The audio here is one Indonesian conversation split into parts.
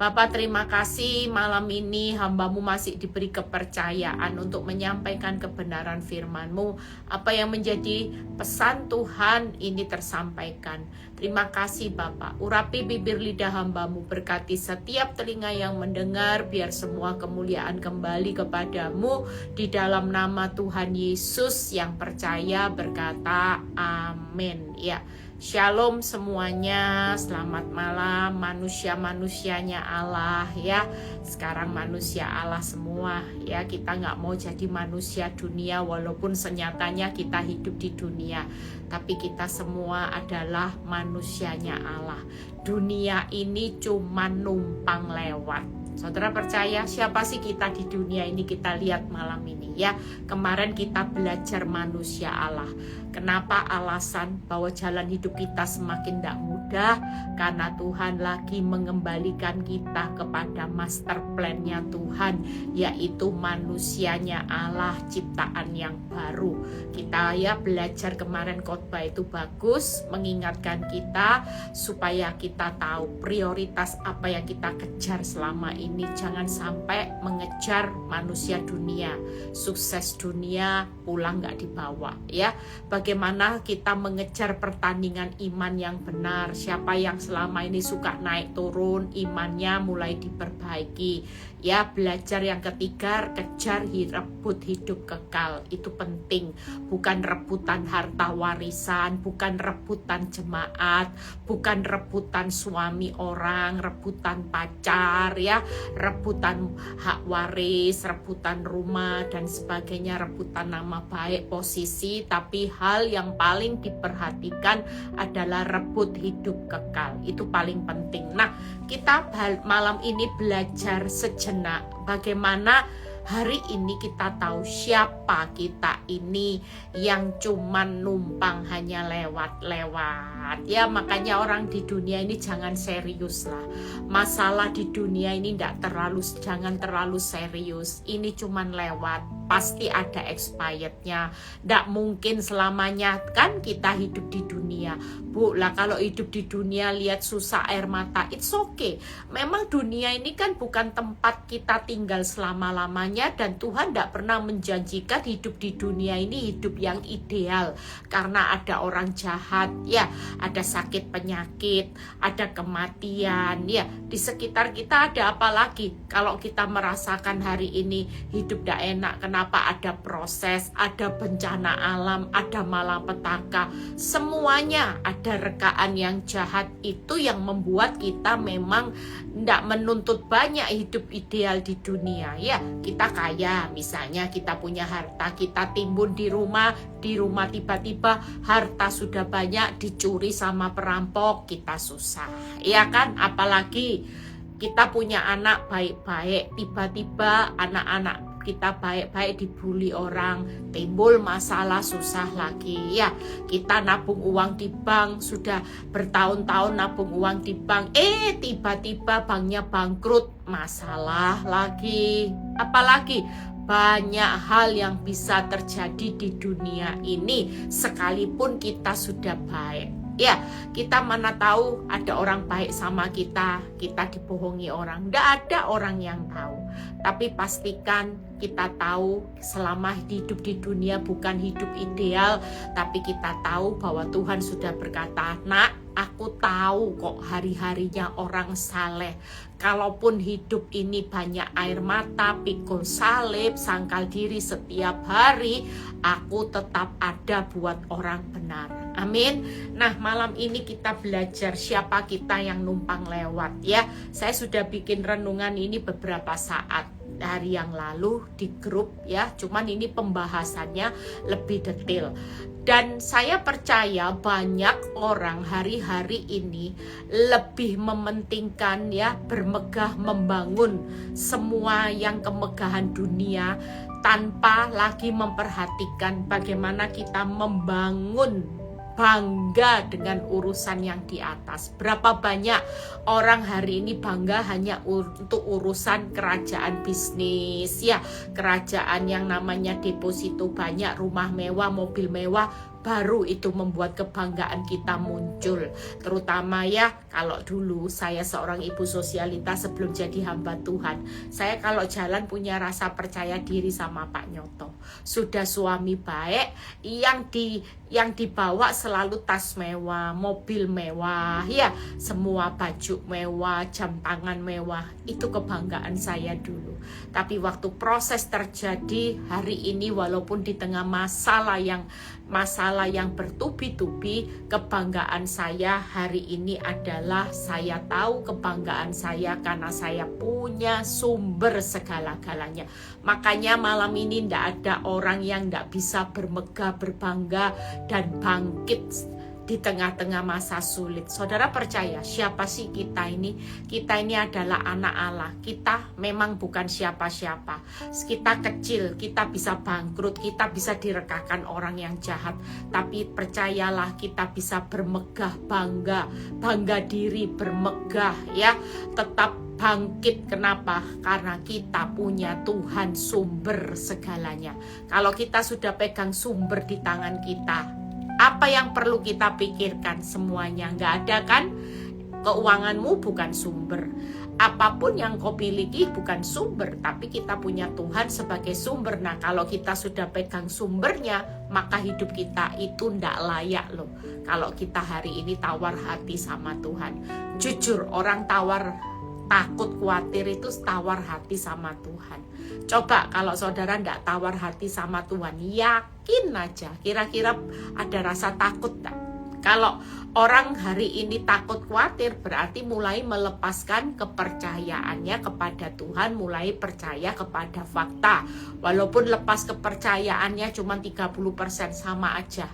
Bapak terima kasih malam ini hamba-Mu masih diberi kepercayaan untuk menyampaikan kebenaran firman-Mu. Apa yang menjadi pesan Tuhan ini tersampaikan. Terima kasih Bapak. Urapi bibir lidah hamba-Mu, berkati setiap telinga yang mendengar, biar semua kemuliaan kembali kepadamu. Di dalam nama Tuhan Yesus yang percaya berkata amin. Ya. Shalom semuanya, selamat malam manusia-manusianya Allah ya. Sekarang manusia Allah semua ya, kita nggak mau jadi manusia dunia walaupun senyatanya kita hidup di dunia. Tapi kita semua adalah manusianya Allah. Dunia ini cuma numpang lewat. Saudara percaya siapa sih kita di dunia ini? Kita lihat malam ini ya. Kemarin kita belajar manusia Allah. Kenapa alasan bahwa jalan hidup kita semakin tidak mudah? Karena Tuhan lagi mengembalikan kita kepada master plan-nya Tuhan, yaitu manusianya Allah, ciptaan yang baru. Kita ya belajar kemarin khotbah itu bagus, mengingatkan kita supaya kita tahu prioritas apa yang kita kejar selama ini. Jangan sampai mengejar manusia dunia, sukses dunia pulang nggak dibawa ya. Bagaimana kita mengejar pertandingan iman yang benar? Siapa yang selama ini suka naik turun, imannya mulai diperbaiki. Ya, belajar yang ketiga, kejar rebut hidup kekal. Itu penting. Bukan rebutan harta warisan, bukan rebutan jemaat, bukan rebutan suami orang, rebutan pacar ya, rebutan hak waris, rebutan rumah dan sebagainya, rebutan nama baik, posisi. Tapi hal yang paling diperhatikan adalah rebut hidup kekal. Itu paling penting. Nah, kita malam ini belajar sejenak bagaimana hari ini kita tahu siapa kita ini yang cuman numpang hanya lewat-lewat ya. Makanya orang di dunia ini jangan serius lah. Masalah di dunia ini jangan terlalu serius. Ini cuman lewat, pasti ada expirednya. Nggak mungkin selamanya kan kita hidup di dunia. Bu lah, kalau hidup di dunia lihat susah air mata, it's okay. Memang dunia ini kan bukan tempat kita tinggal selama-lamanya, dan Tuhan tidak pernah menjanjikan hidup di dunia ini hidup yang ideal. Karena ada orang jahat ya, ada sakit penyakit, ada kematian ya. Di sekitar kita ada apa lagi? Kalau kita merasakan hari ini hidup tidak enak, kenapa? Ada proses, ada bencana alam, ada malapetaka, semuanya ada rekaan yang jahat. Itu yang membuat kita memang tidak menuntut banyak hidup ideal di dunia ya. Kita kaya, misalnya kita punya harta, kita timbun di rumah tiba-tiba harta sudah banyak dicuri sama perampok, kita susah ya kan. Apalagi kita punya anak baik-baik, tiba-tiba anak-anak kita baik-baik dibully orang, timbul masalah, susah lagi ya. Kita nabung uang di bank, sudah bertahun-tahun nabung uang di bank, tiba-tiba banknya bangkrut, masalah lagi. Apalagi banyak hal yang bisa terjadi di dunia ini sekalipun kita sudah baik. Ya, kita mana tahu ada orang baik sama kita dibohongi orang. Tidak ada orang yang tahu. Tapi pastikan kita tahu selama hidup di dunia bukan hidup ideal, tapi kita tahu bahwa Tuhan sudah berkata, "Nak, aku tahu kok hari-harinya orang saleh. Kalaupun hidup ini banyak air mata, pikul salib, sangkal diri setiap hari, aku tetap ada buat orang benar." Amin. Nah, malam ini kita belajar siapa kita yang numpang lewat ya. Saya sudah bikin renungan ini beberapa saat hari yang lalu di grup ya. Cuman ini pembahasannya lebih detail. Dan saya percaya banyak orang hari-hari ini lebih mementingkan ya, bermegah membangun semua yang kemegahan dunia tanpa lagi memperhatikan bagaimana kita membangun bangga dengan urusan yang di atas. Berapa banyak orang hari ini bangga hanya untuk urusan kerajaan bisnis ya, kerajaan yang namanya deposito banyak, rumah mewah, mobil mewah. baru itu membuat kebanggaan kita muncul. Terutama ya, kalau dulu saya seorang ibu sosialita sebelum jadi hamba Tuhan, saya kalau jalan punya rasa percaya diri sama Pak Nyoto. Sudah suami baik, yang dibawa selalu tas mewah, mobil mewah, ya semua baju mewah, jam tangan mewah. Itu kebanggaan saya dulu. Tapi waktu proses terjadi hari ini, walaupun di tengah masalah yang bertubi-tubi, kebanggaan saya hari ini adalah saya tahu kebanggaan saya karena saya punya sumber segala-galanya. Makanya malam ini tidak ada orang yang tidak bisa bermegah, berbangga dan bangkit di tengah-tengah masa sulit. Saudara percaya siapa sih kita ini? Kita ini adalah anak Allah. Kita memang bukan siapa-siapa. Kita kecil, kita bisa bangkrut, kita bisa direkakan orang yang jahat. Tapi percayalah, kita bisa bermegah, bangga diri, bermegah ya. Tetap bangkit. Kenapa? Karena kita punya Tuhan sumber segalanya. Kalau kita sudah pegang sumber di tangan kita, apa yang perlu kita pikirkan? Semuanya nggak ada kan? Keuanganmu bukan sumber, apapun yang kau miliki bukan sumber, tapi kita punya Tuhan sebagai sumber. Nah, kalau kita sudah pegang sumbernya, maka hidup kita itu ndak layak loh. Kalau kita hari ini tawar hati sama Tuhan, jujur orang takut, khawatir itu tawar hati sama Tuhan. Coba kalau saudara ndak tawar hati sama Tuhan, yakin aja kira-kira ada rasa takut tak? Kalau orang hari ini takut, khawatir, berarti mulai melepaskan kepercayaannya kepada Tuhan, mulai percaya kepada fakta. Walaupun lepas kepercayaannya cuma 30%, sama aja.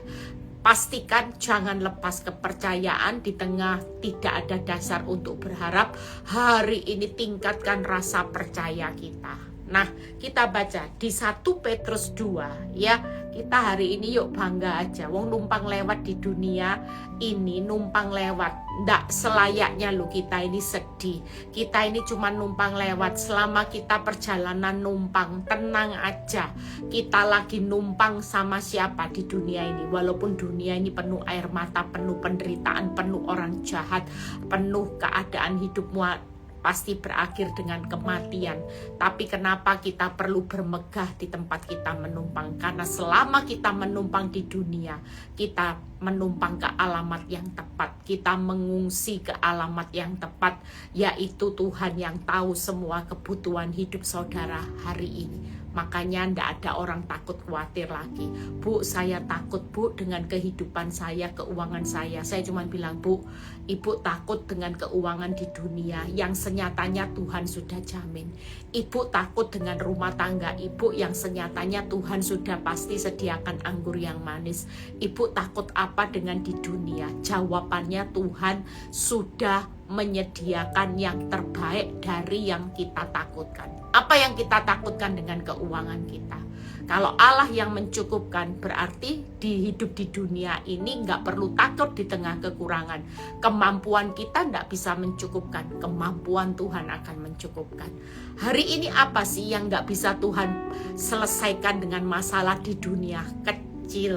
Pastikan jangan lepas kepercayaan di tengah tidak ada dasar untuk berharap. Hari ini tingkatkan rasa percaya kita. Nah, kita baca di 1 Petrus 2 ya. Kita hari ini yuk bangga aja. Wong numpang lewat di dunia ini, numpang lewat. Ndak selayaknya lo kita ini sedih. Kita ini cuma numpang lewat. Selama kita perjalanan numpang, tenang aja. Kita lagi numpang sama siapa di dunia ini. Walaupun dunia ini penuh air mata, penuh penderitaan, penuh orang jahat, penuh keadaan hidupmu pasti berakhir dengan kematian. Tapi kenapa kita perlu bermegah di tempat kita menumpang? Karena selama kita menumpang di dunia, kita menumpang ke alamat yang tepat. Kita mengungsi ke alamat yang tepat, yaitu Tuhan yang tahu semua kebutuhan hidup saudara hari ini. Makanya ndak ada orang takut, khawatir lagi. Bu, saya takut bu dengan kehidupan saya, keuangan saya. Saya cuma bilang, bu, ibu takut dengan keuangan di dunia yang senyatanya Tuhan sudah jamin. Ibu takut dengan rumah tangga ibu yang senyatanya Tuhan sudah pasti sediakan anggur yang manis. Ibu takut apa dengan di dunia? Jawabannya Tuhan sudah menyediakan yang terbaik dari yang kita takutkan. Apa yang kita takutkan dengan keuangan kita? Kalau Allah yang mencukupkan, berarti di hidup di dunia ini nggak perlu takut di tengah kekurangan. Kemampuan kita nggak bisa mencukupkan, kemampuan Tuhan akan mencukupkan. Hari ini apa sih yang nggak bisa Tuhan selesaikan dengan masalah di dunia? Kecil.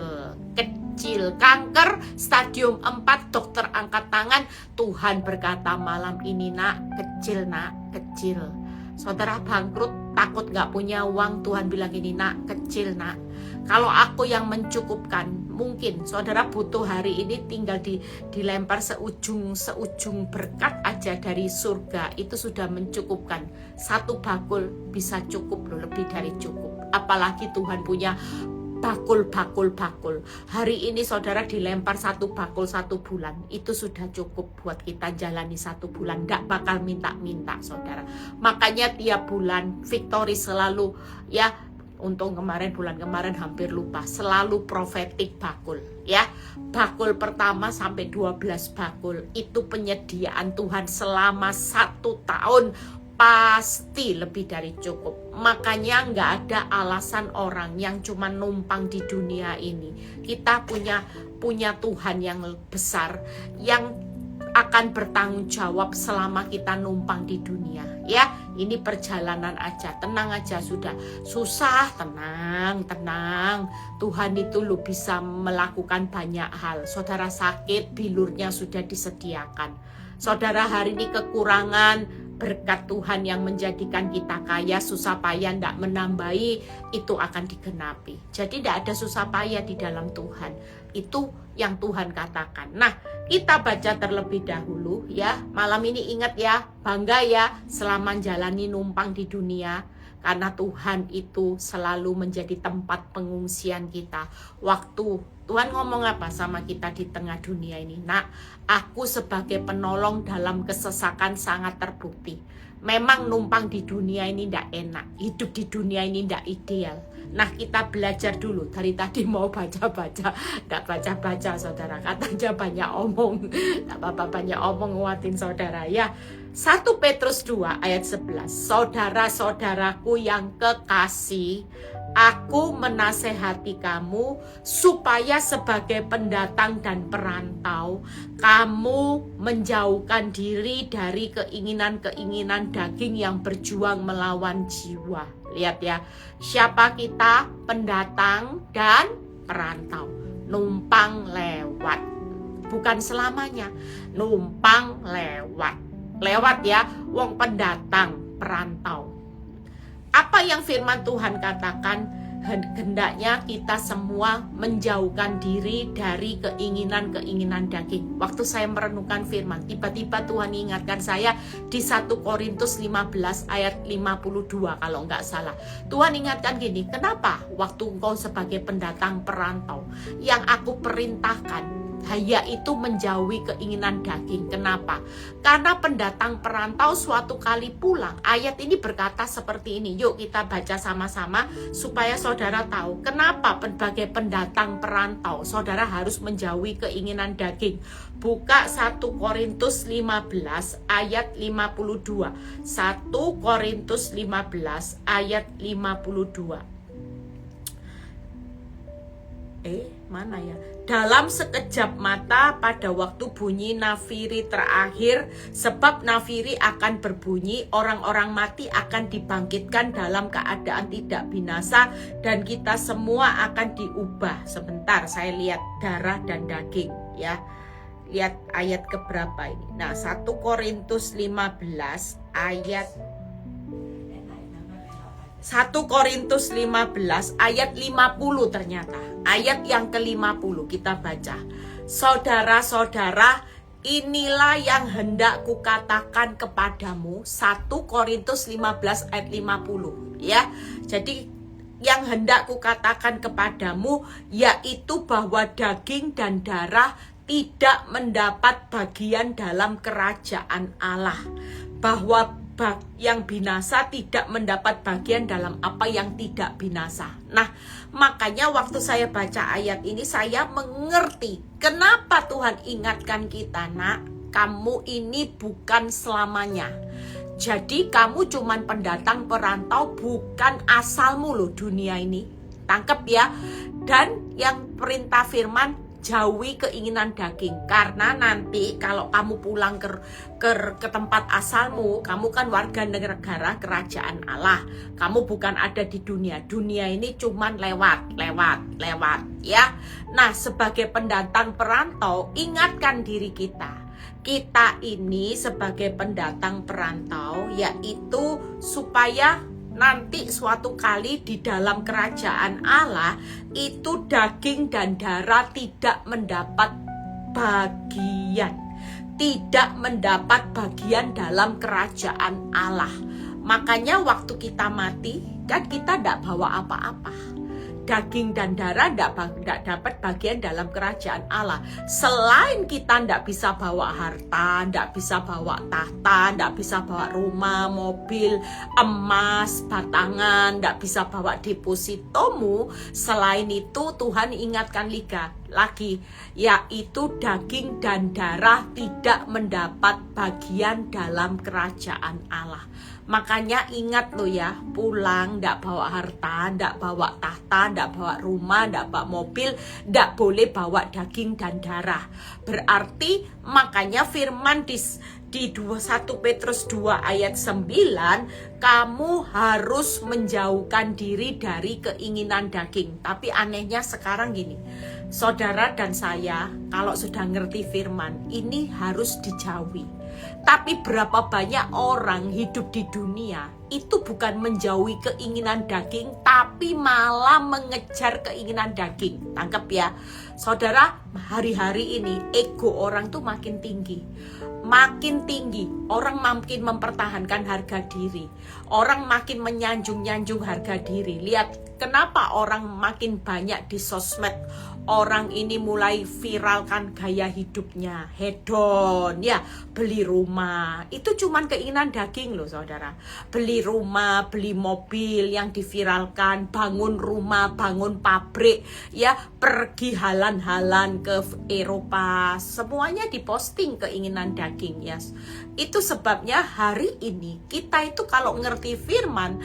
Kanker stadium 4, dokter angkat tangan. Tuhan berkata malam ini, nak, kecil. Saudara bangkrut, takut gak punya uang, Tuhan bilang gini, nak, kecil nak. Kalau aku yang mencukupkan, mungkin saudara butuh hari ini tinggal dilempar seujung berkat aja dari surga, itu sudah mencukupkan. 1 bakul bisa cukup loh, lebih dari cukup. Apalagi Tuhan punya bakul. Hari ini saudara dilempar 1 bakul 1 bulan, itu sudah cukup buat kita jalani 1 bulan. Nggak bakal minta saudara. Makanya tiap bulan Victory selalu ya, untung bulan kemarin hampir lupa, selalu profetik bakul ya. Bakul pertama sampai 12 bakul itu penyediaan Tuhan selama 1 tahun, pasti lebih dari cukup. Makanya nggak ada alasan orang yang cuma numpang di dunia ini. Kita punya Tuhan yang besar, yang akan bertanggung jawab selama kita numpang di dunia. Ya, ini perjalanan aja, tenang aja sudah. Susah, tenang. Tuhan itu lo bisa melakukan banyak hal. Saudara sakit, bilurnya sudah disediakan. Saudara hari ini kekurangan, berkat Tuhan yang menjadikan kita kaya, susah payah tidak menambahi, itu akan digenapi. Jadi tidak ada susah payah di dalam Tuhan. Itu yang Tuhan katakan. Nah, kita baca terlebih dahulu ya. Malam ini ingat ya, bangga ya selama jalani numpang di dunia. Karena Tuhan itu selalu menjadi tempat pengungsian kita. Waktu Tuhan ngomong apa sama kita di tengah dunia ini? Nak, aku sebagai penolong dalam kesesakan sangat terbukti. Memang numpang di dunia ini tidak enak. Hidup di dunia ini tidak ideal. Nah, kita belajar dulu. Dari tadi mau baca-baca, tidak baca-baca saudara. Katanya banyak omong. Tidak apa-apa banyak omong nguatin saudara ya. 1 Petrus 2 ayat 11. Saudara-saudaraku yang kekasih, aku menasehati kamu supaya sebagai pendatang dan perantau, kamu menjauhkan diri dari keinginan-keinginan daging yang berjuang melawan jiwa. Lihat ya, siapa kita? Pendatang dan perantau. Numpang lewat. Bukan selamanya, numpang lewat. Lewat ya, wong pendatang, perantau. Apa yang firman Tuhan katakan? Hendaknya kita semua menjauhkan diri dari keinginan-keinginan daging. Waktu saya merenungkan firman, tiba-tiba Tuhan ingatkan saya di 1 Korintus 15 ayat 52 kalau nggak salah. Tuhan ingatkan gini, kenapa waktu engkau sebagai pendatang perantau yang aku perintahkan, yaitu menjauhi keinginan daging. Kenapa? Karena pendatang perantau suatu kali pulang. Ayat ini berkata seperti ini. Yuk kita baca sama-sama supaya saudara tahu kenapa sebagai pendatang perantau saudara harus menjauhi keinginan daging. Buka 1 Korintus 15 ayat 52. 1 Korintus 15 ayat 52. Mana ya? Dalam sekejap mata pada waktu bunyi nafiri terakhir, sebab nafiri akan berbunyi, orang-orang mati akan dibangkitkan dalam keadaan tidak binasa dan kita semua akan diubah. Sebentar saya lihat darah dan daging ya. Lihat ayat keberapa ini. Nah, 1 Korintus 15 ayat 1 Korintus 15 ayat 50 ternyata. Ayat yang ke-50 kita baca. Saudara-saudara, inilah yang hendak kukatakan kepadamu. 1 Korintus 15 ayat 50 ya. Jadi yang hendak kukatakan kepadamu yaitu bahwa daging dan darah tidak mendapat bagian dalam kerajaan Allah. Bahwa yang binasa tidak mendapat bagian dalam apa yang tidak binasa. Nah, makanya waktu saya baca ayat ini saya mengerti kenapa Tuhan ingatkan kita, nak, kamu ini bukan selamanya. Jadi kamu cuman pendatang perantau, bukan asalmu loh dunia ini. Tangkep ya. Dan yang perintah firman, jauhi keinginan daging. Karena nanti kalau kamu pulang ke tempat asalmu, kamu kan warga negara kerajaan Allah. Kamu bukan ada di dunia. Dunia ini cuman lewat ya. Nah, sebagai pendatang perantau, ingatkan diri kita. Kita ini sebagai pendatang perantau, yaitu supaya nanti suatu kali di dalam kerajaan Allah itu daging dan darah tidak mendapat bagian. Tidak mendapat bagian dalam kerajaan Allah. Makanya waktu kita mati kan kita tidak bawa apa-apa. Daging dan darah tidak dapat bagian dalam kerajaan Allah. Selain kita tidak bisa bawa harta, tidak bisa bawa tahta, tidak bisa bawa rumah, mobil, emas, batangan, tidak bisa bawa depositomu. Selain itu Tuhan ingatkan lagi, yaitu daging dan darah tidak mendapat bagian dalam kerajaan Allah. Makanya ingat lo ya, pulang ndak bawa harta, ndak bawa tahta, ndak bawa rumah, ndak bawa mobil, ndak boleh bawa daging dan darah. Berarti makanya firman di 1 Petrus 2 ayat 9, kamu harus menjauhkan diri dari keinginan daging. Tapi anehnya sekarang gini, saudara dan saya kalau sudah ngerti firman ini harus dijauhi. Tapi berapa banyak orang hidup di dunia itu bukan menjauhi keinginan daging, tapi malah mengejar keinginan daging. Tangkap ya saudara, hari-hari ini ego orang tuh makin tinggi. Makin tinggi, orang makin mempertahankan harga diri. Orang makin menyanjung-nyanjung harga diri. Lihat kenapa orang makin banyak di sosmed. Orang ini mulai viralkan gaya hidupnya, hedon, ya, beli rumah. Itu cuman keinginan daging loh saudara. Beli rumah, beli mobil yang diviralkan, bangun rumah, bangun pabrik, ya, pergi halan-halan ke Eropa. Semuanya diposting keinginan daging, ya. Itu sebabnya hari ini kita itu kalau ngerti firman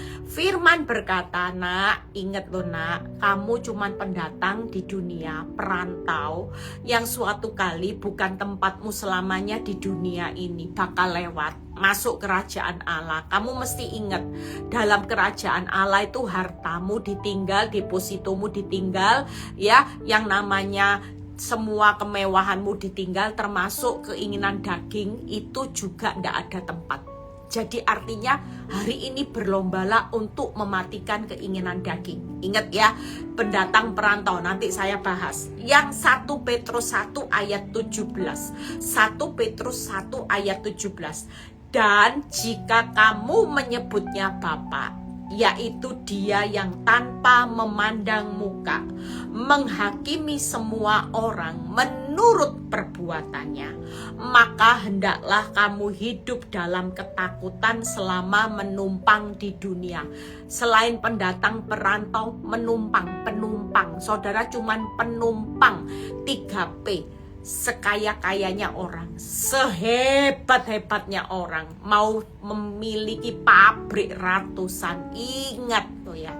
berkata, nak, ingat loh nak, kamu cuman pendatang di dunia, perantau yang suatu kali bukan tempatmu selamanya di dunia ini, bakal lewat masuk kerajaan Allah. Kamu mesti ingat, dalam kerajaan Allah itu hartamu ditinggal, depositomu ditinggal, ya, yang namanya semua kemewahanmu ditinggal, termasuk keinginan daging itu juga tidak ada tempat. Jadi artinya hari ini berlombalah untuk mematikan keinginan daging. Ingat ya, pendatang perantau, nanti saya bahas. Yang 1 Petrus 1 ayat 17. 1 Petrus 1 ayat 17. Dan jika kamu menyebutnya Bapa, yaitu Dia yang tanpa memandang muka menghakimi semua orang menurut perbuatannya, maka hendaklah kamu hidup dalam ketakutan selama menumpang di dunia. Selain pendatang perantau, penumpang. Saudara cuman penumpang. 3P. Sekaya-kayanya orang, sehebat-hebatnya orang, mau memiliki pabrik ratusan. Ingat tuh ya,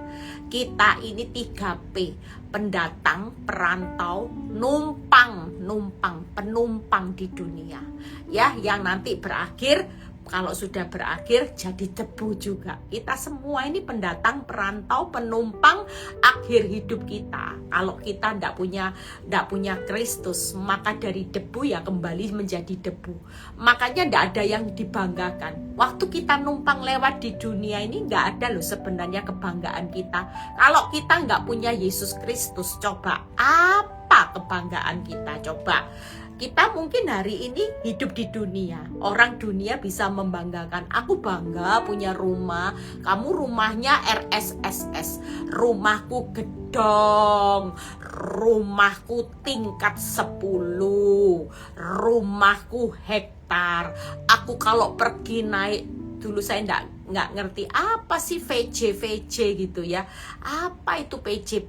kita ini 3P, pendatang, perantau, penumpang di dunia. Ya, yang nanti berakhir, kalau sudah berakhir jadi debu juga. Kita semua ini pendatang, perantau, penumpang akhir hidup kita. Kalau kita tidak punya Kristus, maka dari debu ya kembali menjadi debu. Makanya tidak ada yang dibanggakan. Waktu kita numpang lewat di dunia ini tidak ada loh sebenarnya kebanggaan kita. Kalau kita nggak punya Yesus Kristus, coba apa kebanggaan kita? Coba. Kita mungkin hari ini hidup di dunia. Orang dunia bisa membanggakan. Aku bangga punya rumah. Kamu rumahnya RSSS. Rumahku gedong. Rumahku tingkat 10. Rumahku hektar. Aku kalau pergi naik, dulu saya nggak ngerti apa sih VJ gitu ya. Apa itu PJ?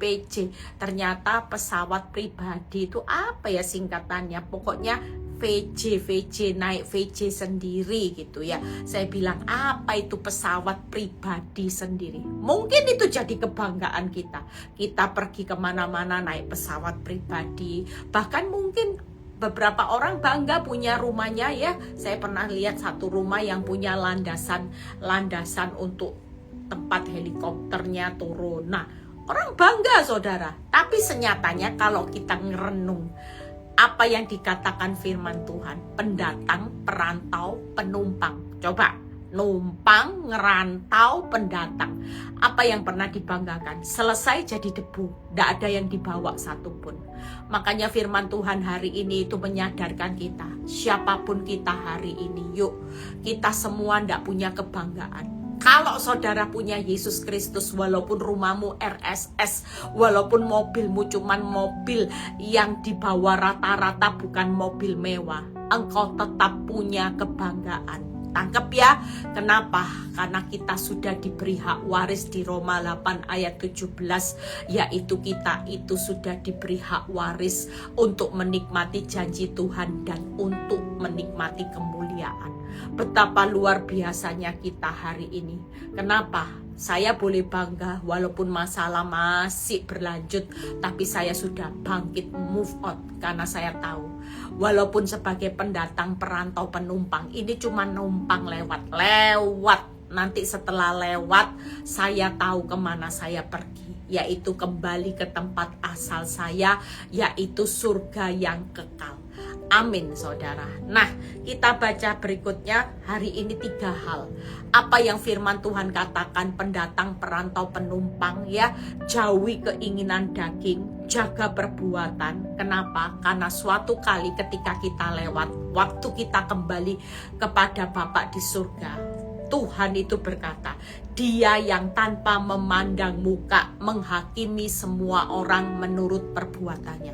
Ternyata pesawat pribadi itu apa ya singkatannya? Pokoknya VJ naik VJ sendiri gitu ya. Saya bilang apa itu pesawat pribadi sendiri? Mungkin itu jadi kebanggaan kita. Kita pergi kemana-mana naik pesawat pribadi. Bahkan mungkin beberapa orang bangga punya rumahnya ya. Saya pernah lihat satu rumah yang punya landasan untuk tempat helikopternya turun. Nah, orang bangga saudara. Tapi senyatanya kalau kita ngerenung apa yang dikatakan firman Tuhan, pendatang, perantau, penumpang. Coba, numpang, ngerantau, pendatang. Apa yang pernah dibanggakan? Selesai jadi debu. Tidak ada yang dibawa satupun. Makanya firman Tuhan hari ini itu menyadarkan kita. Siapapun kita hari ini, yuk. Kita semua tidak punya kebanggaan. Kalau saudara punya Yesus Kristus, walaupun rumahmu RSS, walaupun mobilmu cuman mobil yang dibawa rata-rata bukan mobil mewah, engkau tetap punya kebanggaan. Tangkep ya. Kenapa? Karena kita sudah diberi hak waris di Roma 8 ayat 17, yaitu kita itu sudah diberi hak waris untuk menikmati janji Tuhan dan untuk menikmati kemuliaan. Betapa luar biasanya kita hari ini. Kenapa? Saya boleh bangga walaupun masalah masih berlanjut, tapi saya sudah bangkit, move on, karena saya tahu walaupun sebagai pendatang, perantau, penumpang, ini cuma numpang lewat. Nanti setelah lewat, saya tahu kemana saya pergi, yaitu kembali ke tempat asal saya, yaitu surga yang kekal. Amin, saudara. Nah, kita baca berikutnya hari ini 3 hal. Apa yang firman Tuhan katakan, pendatang, perantau, penumpang ya, jauhi keinginan daging, jaga perbuatan. Kenapa? Karena suatu kali ketika kita lewat, waktu kita kembali kepada Bapa di surga, Tuhan itu berkata, Dia yang tanpa memandang muka menghakimi semua orang menurut perbuatannya.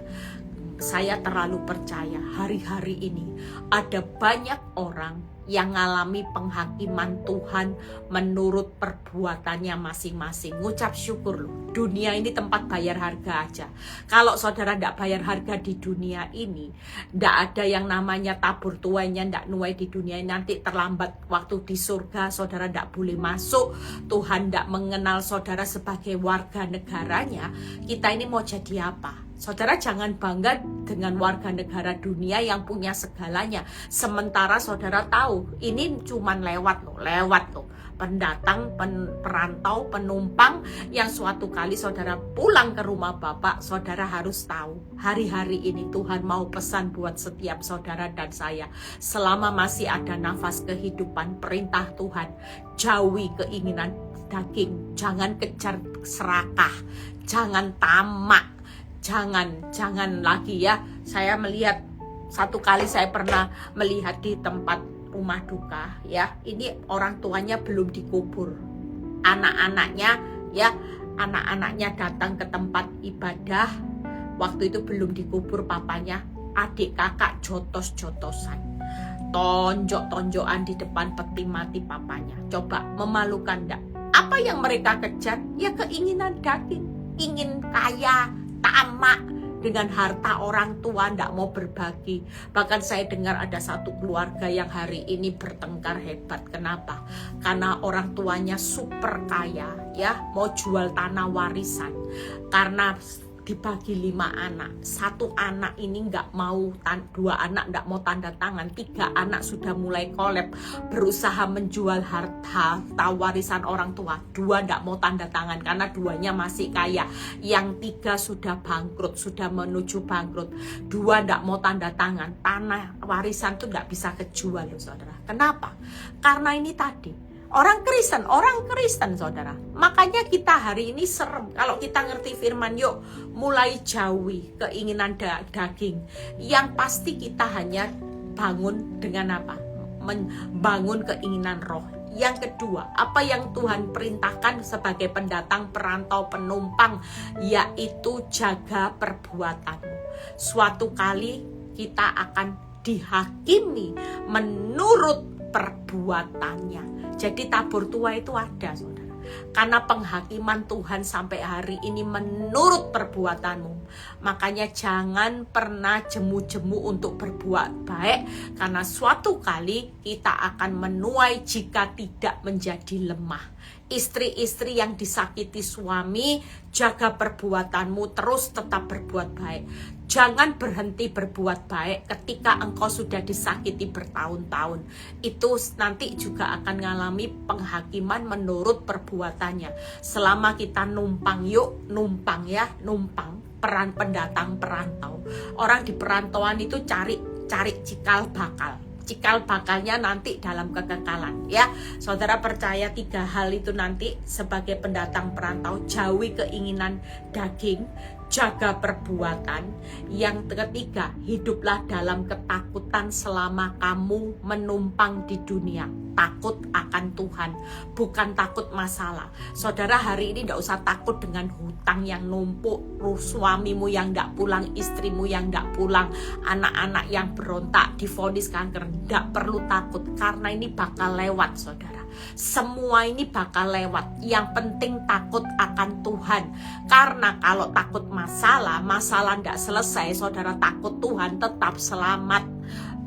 Saya terlalu percaya hari-hari ini ada banyak orang yang mengalami penghakiman Tuhan menurut perbuatannya masing-masing. Ngucap syukur loh, dunia ini tempat bayar harga aja. Kalau saudara tidak bayar harga di dunia ini, tidak ada yang namanya tabur tuainya, tidak nuai di dunia ini. Nanti terlambat waktu di surga, saudara tidak boleh masuk. Tuhan tidak mengenal saudara sebagai warga negaranya. Kita ini mau jadi apa? Saudara jangan bangga dengan warga negara dunia yang punya segalanya. Sementara saudara tahu ini cuman lewat loh. Pendatang, perantau, penumpang yang suatu kali saudara pulang ke rumah Bapak, saudara harus tahu hari-hari ini Tuhan mau pesan buat setiap saudara dan saya. Selama masih ada nafas kehidupan, perintah Tuhan, jauhi keinginan daging, jangan kejar serakah, jangan tamak. Jangan lagi ya. Saya melihat satu kali saya pernah melihat di tempat rumah duka ya. Ini orang tuanya belum dikubur. Anak-anaknya datang ke tempat ibadah. Waktu itu belum dikubur papanya. Adik kakak jotos-jotosan. Tonjok-tonjokan di depan peti mati papanya. Coba memalukan enggak? Apa yang mereka kejar? Ya keinginan daging. Ingin kaya, tamak dengan harta orang tua, tidak mau berbagi. Bahkan saya dengar ada satu keluarga yang hari ini bertengkar hebat. Kenapa? Karena orang tuanya super kaya ya, mau jual tanah warisan. Karena dibagi 5 anak, 1 anak ini nggak mau, 2 anak nggak mau tanda tangan, 3 anak sudah mulai kolab, berusaha menjual harta warisan orang tua. 2 nggak mau tanda tangan karena 2-nya masih kaya, yang 3 sudah bangkrut, sudah menuju bangkrut. 2 nggak mau tanda tangan, tanah warisan tuh nggak bisa kejual loh saudara. Kenapa? Karena ini tadi orang Kristen saudara. Makanya kita hari ini serem. Kalau kita ngerti firman, yuk mulai jauhi keinginan daging. Yang pasti kita hanya bangun dengan apa? Membangun keinginan roh. Yang kedua, apa yang Tuhan perintahkan sebagai pendatang, perantau, penumpang, yaitu jaga perbuatanmu. Suatu kali kita akan dihakimi menurut perbuatannya. Jadi tabur tua itu ada saudara. Karena penghakiman Tuhan sampai hari ini menurut perbuatanmu. Makanya jangan pernah jemu-jemu untuk berbuat baik. Karena suatu kali kita akan menuai jika tidak menjadi lemah. Istri-istri yang disakiti suami, jaga perbuatanmu, terus tetap berbuat baik. Jangan berhenti berbuat baik ketika engkau sudah disakiti bertahun-tahun. Itu nanti juga akan mengalami penghakiman menurut perbuatannya. Selama kita numpang, yuk numpang ya, numpang. Peran pendatang, perantau. Orang di perantauan itu cari cikal bakal. Cikal bakalnya nanti dalam kekekalan ya. Saudara percaya 3 hal itu nanti sebagai pendatang perantau, jauhi keinginan daging, jaga perbuatan. Yang ketiga, hiduplah dalam ketakutan selama kamu menumpang di dunia. Takut akan Tuhan, bukan takut masalah. Saudara, hari ini tidak usah takut dengan hutang yang numpuk, suamimu yang tidak pulang, istrimu yang tidak pulang, anak-anak yang berontak, divonis kanker. Tidak perlu takut, karena ini bakal lewat, saudara. Semua ini bakal lewat. Yang penting takut akan Tuhan. Karena kalau takut masalah tidak selesai, saudara. Takut Tuhan tetap selamat,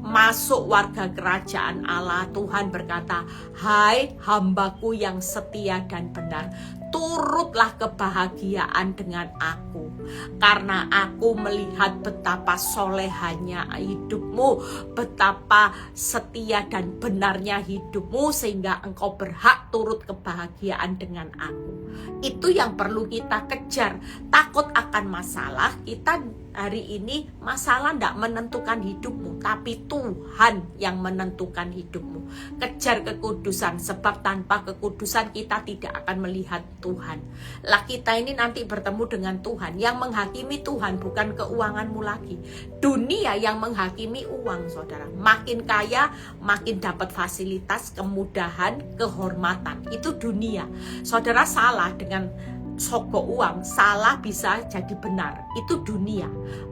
masuk warga kerajaan Allah. Tuhan berkata, hai hambaku yang setia dan benar, turutlah kebahagiaan dengan aku, karena aku melihat betapa solehannya hidupmu, betapa setia dan benarnya hidupmu, sehingga engkau berhak turut kebahagiaan dengan aku. Itu yang perlu kita kejar. Takut akan masalah, kita hari ini masalah tidak menentukan hidupmu, tapi Tuhan yang menentukan hidupmu. Kejar kekudusan, sebab tanpa kekudusan kita tidak akan melihat Tuhan. Lah, kita ini nanti bertemu dengan Tuhan. Yang menghakimi Tuhan bukan keuanganmu lagi. Dunia yang menghakimi uang, saudara. Makin kaya, makin dapat fasilitas, kemudahan, kehormatan. Itu dunia. Saudara, salah dengan sogok uang, salah bisa jadi benar. Itu dunia.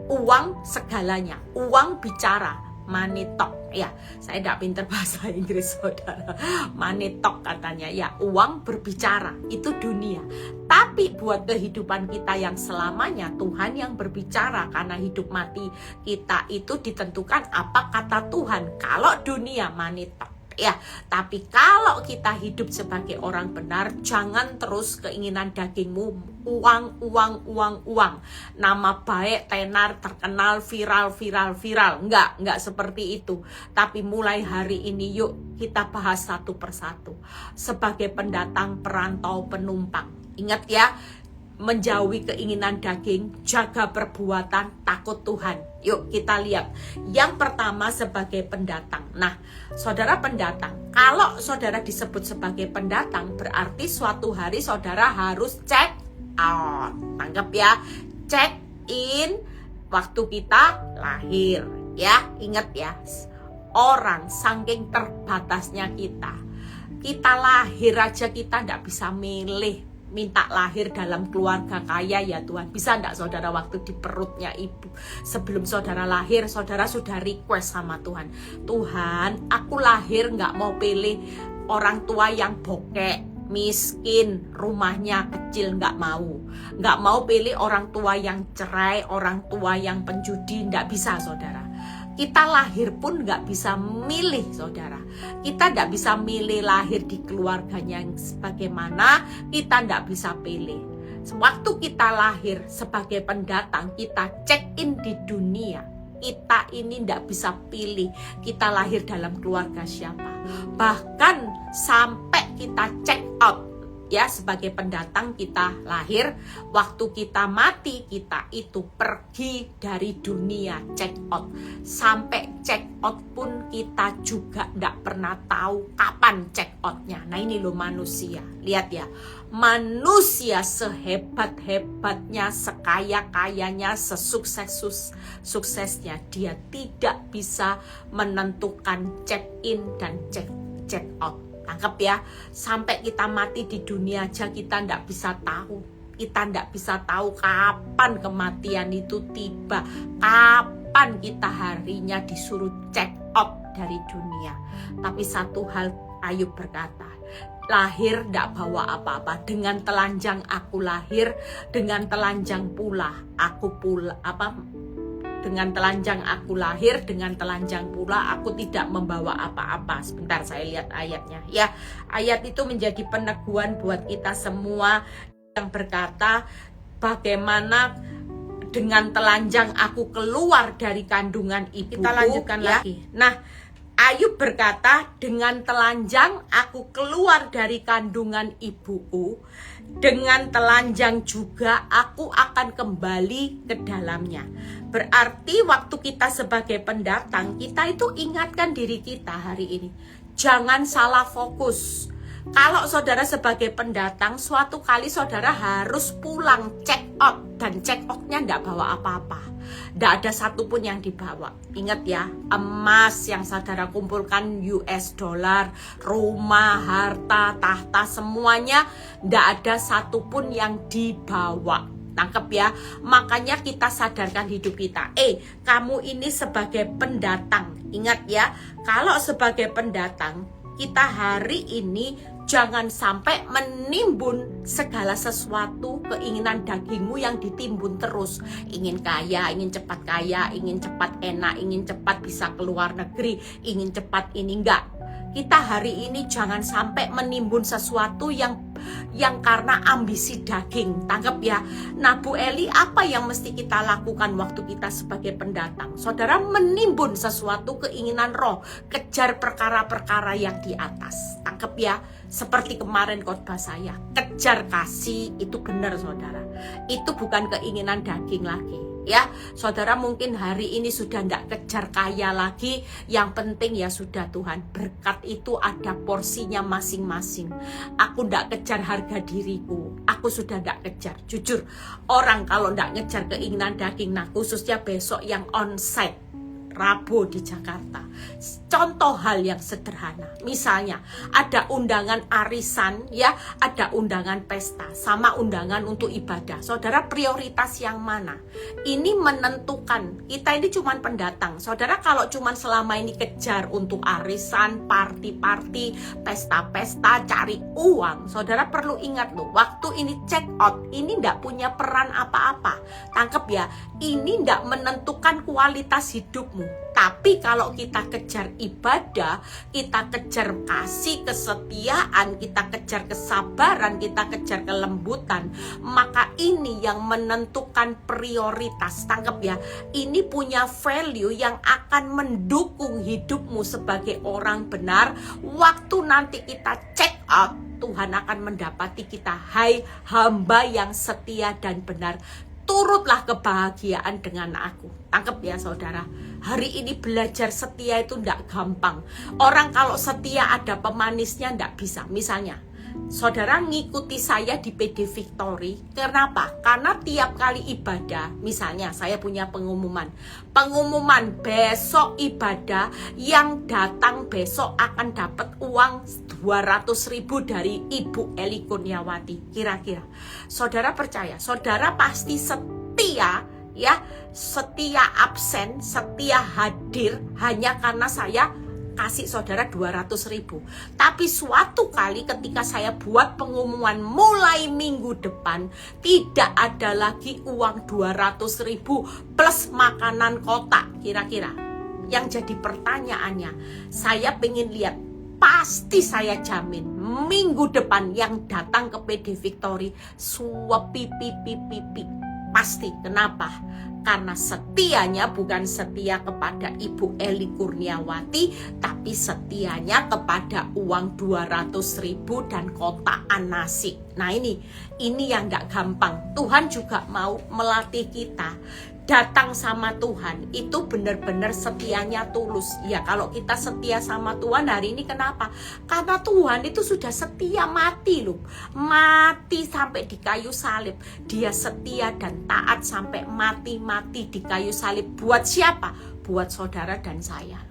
Uang segalanya. Uang bicara. Money talk. Ya, saya tidak pintar bahasa Inggris, saudara. Money talk katanya. Ya, uang berbicara. Itu dunia. Tapi buat kehidupan kita yang selamanya, Tuhan yang berbicara. Karena hidup mati kita itu ditentukan apa kata Tuhan. Kalau dunia, money talk. Ya, tapi kalau kita hidup sebagai orang benar, jangan terus keinginan dagingmu, uang. Nama baik, tenar, terkenal, viral. Enggak seperti itu. Tapi mulai hari ini yuk kita bahas satu persatu. Sebagai pendatang, perantau, penumpang. Ingat ya, menjauhi keinginan daging, jaga perbuatan, takut Tuhan. Yuk kita lihat. Yang pertama sebagai pendatang. Nah, saudara pendatang, kalau saudara disebut sebagai pendatang, berarti suatu hari saudara harus check out. Tanggap ya, check in waktu kita lahir. Ya, ingat ya, orang saking terbatasnya kita lahir aja kita tidak bisa milih. Minta lahir dalam keluarga kaya, ya Tuhan. Bisa enggak saudara waktu di perutnya ibu, sebelum saudara lahir, saudara sudah request sama Tuhan, Tuhan, aku lahir enggak mau pilih orang tua yang bokek, miskin, rumahnya kecil, enggak mau pilih orang tua yang cerai, orang tua yang penjudi. Enggak bisa, saudara. Kita lahir pun nggak bisa milih, saudara. Kita nggak bisa milih lahir di keluarganya yang sebagaimana, kita nggak bisa pilih. Waktu kita lahir sebagai pendatang, kita check in di dunia. Kita ini nggak bisa pilih kita lahir dalam keluarga siapa. Bahkan sampai kita check out. Ya, sebagai pendatang kita lahir, waktu kita mati kita itu pergi dari dunia, check out. Sampai check out pun kita juga tidak pernah tahu kapan check outnya. Nah, ini loh manusia. Lihat ya, manusia sehebat-hebatnya, sekaya-kayanya, sesukses-suksesnya, dia tidak bisa menentukan check in dan check out. Tangkap ya, sampai kita mati di dunia aja kita ndak bisa tahu. Kita ndak bisa tahu kapan kematian itu tiba, kapan kita harinya disuruh check out dari dunia. Tapi satu hal Ayub berkata, lahir ndak bawa apa-apa, dengan telanjang aku lahir, dengan telanjang pula aku dengan telanjang aku lahir, dengan telanjang pula aku tidak membawa apa-apa. Sebentar saya lihat ayatnya. Ya, ayat itu menjadi peneguhan buat kita semua yang berkata, bagaimana dengan telanjang aku keluar dari kandungan ibuku. Kita lanjutkan ya lagi. Nah, Ayub berkata, dengan telanjang aku keluar dari kandungan ibuku, dengan telanjang juga aku akan kembali ke dalamnya. Berarti waktu kita sebagai pendatang, kita itu ingatkan diri kita hari ini, jangan salah fokus. Kalau saudara sebagai pendatang, suatu kali saudara harus pulang check out. Dan check outnya enggak bawa apa-apa, enggak ada satupun yang dibawa. Ingat ya, emas yang saudara kumpulkan, US dollar, rumah, harta, tahta, semuanya enggak ada satupun yang dibawa. Tangkep ya. Makanya kita sadarkan hidup kita. Kamu ini sebagai pendatang. Ingat ya, kalau sebagai pendatang, kita hari ini jangan sampai menimbun segala sesuatu keinginan dagingmu yang ditimbun terus. Ingin kaya, ingin cepat kaya, ingin cepat enak, ingin cepat bisa keluar negeri, ingin cepat ini. Enggak. Kita hari ini jangan sampai menimbun sesuatu yang karena ambisi daging. Tangkap ya. Nah Bu Eli, apa yang mesti kita lakukan waktu kita sebagai pendatang? Saudara menimbun sesuatu keinginan roh, kejar perkara-perkara yang di atas. Tangkap ya. Seperti kemarin khotbah saya, kejar kasih, itu benar saudara. Itu bukan keinginan daging lagi. Ya, saudara mungkin hari ini sudah tidak kejar kaya lagi. Yang penting ya sudah Tuhan, berkat itu ada porsinya masing-masing. Aku tidak kejar harga diriku, aku sudah tidak kejar. Jujur, orang kalau tidak ngejar keinginan daging, nah khususnya besok yang onsite Rabu di Jakarta. Contoh hal yang sederhana, misalnya ada undangan arisan ya, ada undangan pesta, sama undangan untuk ibadah. Saudara prioritas yang mana? Ini menentukan. Kita ini cuma pendatang. Saudara kalau cuma selama ini kejar untuk arisan, party-party, pesta-pesta, cari uang, saudara perlu ingat loh, waktu ini check out, ini ndak punya peran apa-apa. Tangkep ya, ini ndak menentukan kualitas hidupmu. Tapi kalau kita kejar ibadah, kita kejar kasih, kesetiaan, kita kejar kesabaran, kita kejar kelembutan, maka ini yang menentukan prioritas. Tangkap ya, ini punya value yang akan mendukung hidupmu sebagai orang benar. Waktu nanti kita check out, Tuhan akan mendapati kita, hai hamba yang setia dan benar, turutlah kebahagiaan dengan aku. Tangkap ya saudara. Hari ini belajar setia itu tidak gampang. Orang kalau setia ada pemanisnya tidak bisa. Misalnya, saudara ngikuti saya di PD Victory. Kenapa? Karena tiap kali ibadah, misalnya saya punya pengumuman besok ibadah, yang datang besok akan dapat uang 200.000 dari Ibu Eli Kurniawati. Kira-kira saudara percaya, saudara pasti setia ya, setia absen, setia hadir hanya karena saya kasih saudara 200.000. Tapi suatu kali ketika saya buat pengumuman mulai minggu depan, tidak ada lagi uang 200.000 plus makanan kotak. Kira-kira yang jadi pertanyaannya, saya pengen lihat, pasti saya jamin minggu depan yang datang ke PD Victory suap pipi. Pasti. Kenapa? Karena setianya bukan setia kepada Ibu Eli Kurniawati, tapi setianya kepada uang 200.000 dan kotakan nasi. Nah ini yang gak gampang. Tuhan juga mau melatih kita. Datang sama Tuhan itu benar-benar setianya tulus. Ya kalau kita setia sama Tuhan hari ini, kenapa? Karena Tuhan itu sudah setia mati loh. Mati sampai di kayu salib. Dia setia dan taat sampai mati di kayu salib. Buat siapa? Buat saudara dan saya.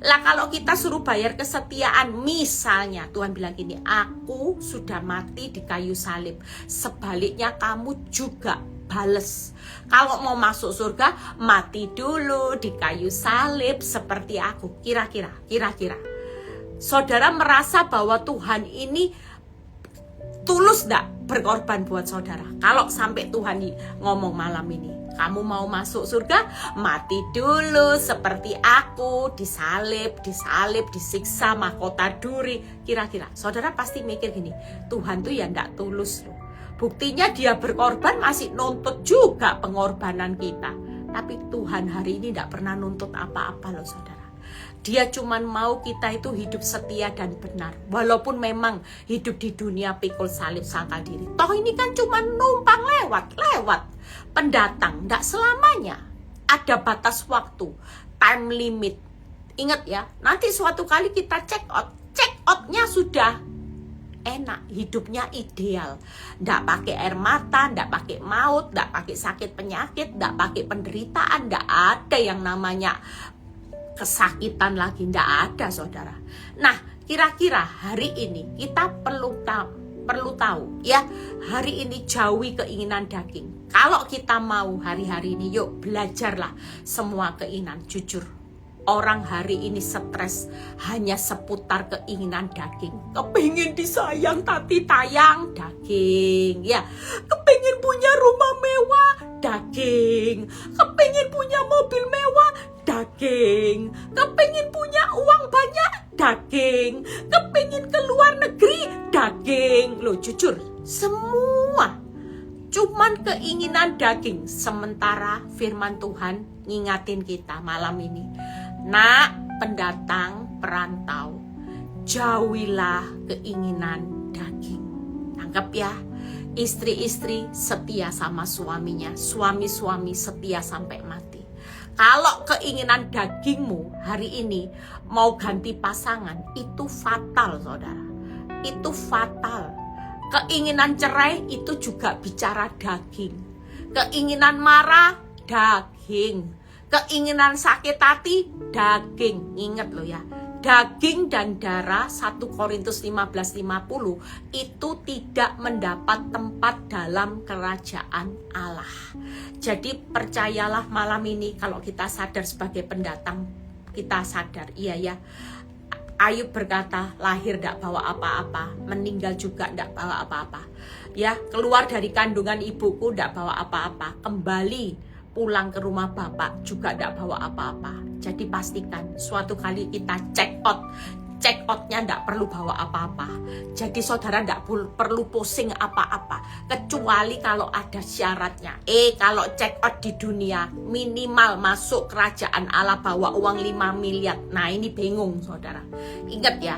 Lah kalau kita suruh bayar kesetiaan, misalnya Tuhan bilang gini, aku sudah mati di kayu salib, sebaliknya kamu juga bales. Kalau mau masuk surga, mati dulu di kayu salib seperti aku. Kira-kira saudara merasa bahwa Tuhan ini tulus gak berkorban buat saudara? Kalau sampai Tuhan ngomong malam ini, kamu mau masuk surga, mati dulu seperti aku, disalib, disiksa, mahkota duri. Kira-kira saudara pasti mikir gini, Tuhan tuh ya gak tulus loh. Buktinya dia berkorban masih nuntut juga pengorbanan kita. Tapi Tuhan hari ini tidak pernah nuntut apa-apa loh saudara. Dia cuma mau kita itu hidup setia dan benar. Walaupun memang hidup di dunia pikul salib sangkal diri. Toh ini kan cuma numpang lewat. Pendatang, tidak selamanya. Ada batas waktu, time limit. Ingat ya, nanti suatu kali kita check out. Check outnya sudah enak, hidupnya ideal. Nggak pakai air mata, nggak pakai maut, nggak pakai sakit penyakit, nggak pakai penderitaan, nggak ada yang namanya kesakitan lagi, nggak ada saudara. Nah, kira-kira hari ini kita perlu tahu ya, hari ini jauhi keinginan daging. Kalau kita mau hari-hari ini, yuk belajarlah semua keinginan. Jujur, orang hari ini stres hanya seputar keinginan daging. Kepingin disayang tati tayang, daging ya. Kepingin punya rumah mewah, daging. Kepingin punya mobil mewah, daging. Kepingin punya uang banyak, daging. Kepingin ke luar negeri, daging. Loh jujur, semua cuman keinginan daging. Sementara firman Tuhan ngingatin kita malam ini, nak pendatang perantau, jauhilah keinginan daging. Tangkap ya, istri-istri setia sama suaminya, suami-suami setia sampai mati. Kalau keinginan dagingmu hari ini mau ganti pasangan, itu fatal saudara, itu fatal. Keinginan cerai itu juga bicara daging. Keinginan marah, daging. Keinginan sakit hati, daging. Ingat loh ya, daging dan darah 1 Korintus 15:50 itu tidak mendapat tempat dalam kerajaan Allah. Jadi percayalah malam ini, kalau kita sadar sebagai pendatang, kita sadar, iya ya, Ayub berkata, lahir tidak bawa apa-apa, meninggal juga tidak bawa apa-apa. Ya, keluar dari kandungan ibuku tidak bawa apa-apa, kembali pulang ke rumah bapak juga tidak bawa apa-apa. Jadi pastikan suatu kali kita check outnya tidak perlu bawa apa-apa. Jadi saudara tidak perlu pusing apa-apa, kecuali kalau ada syaratnya. Kalau check out di dunia, minimal masuk kerajaan Allah bawa uang 5 miliar. Nah ini bingung saudara. Ingat ya,